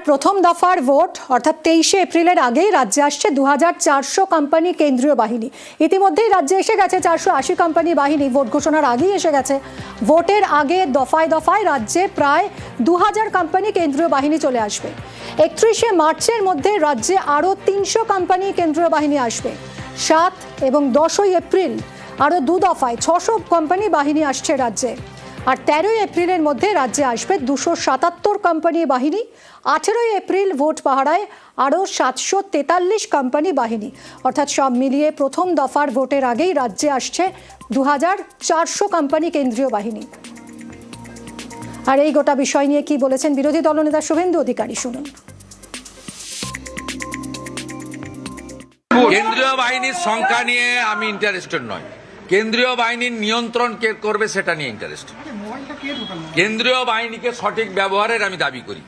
প্রথম দফার ভোট অর্থাৎ 23শে এপ্রিলের আগেই রাজ্যে আসছে 2400 কোম্পানি কেন্দ্রীয় বাহিনী। ইতিমধ্যেই রাজ্যে এসে গেছে 480 কোম্পানি বাহিনী, ভোট ঘোষণার আগেই এসে গেছে। ভোটের আগে দফায় দফায় রাজ্যে প্রায় 2000 কোম্পানি কেন্দ্রীয় বাহিনী চলে আসবে। 31শে মার্চের মধ্যে রাজ্যে আরও 300 কোম্পানি কেন্দ্রীয় বাহিনী আসবে। 7 এবং 10ই এপ্রিল আরও 2 দফায় 600 কোম্পানি বাহিনী আসছে রাজ্যে। আর 13ই এপ্রিলের মধ্যে রাজ্যে আসবে 277 কোম্পানি বাহিনী। 18ই এপ্রিল ভোট পাহারায় আরও 743 কোম্পানি বাহিনী। অর্থাৎ সব মিলিয়ে প্রথম দফার ভোটের আগেই রাজ্যে আসছে 2400 কোম্পানি কেন্দ্রীয় বাহিনী। আর এই গোটা বিষয় নিয়ে কি বলেছেন বিরোধী দলনেতা শুভেন্দু অধিকারী, শুনুন। কেন্দ্রীয় বাহিনীর সংখ্যা নিয়ে আমি ইন্টারেস্টেড নয়, কেন্দ্রীয় বাহিনীর নিয়ন্ত্রণ কে করবে সেটা নিয়ে ইন্টারেস্টেড। কেন্দ্রীয় বাহিনীকে সঠিক ব্যবহারের আমি দাবি করি।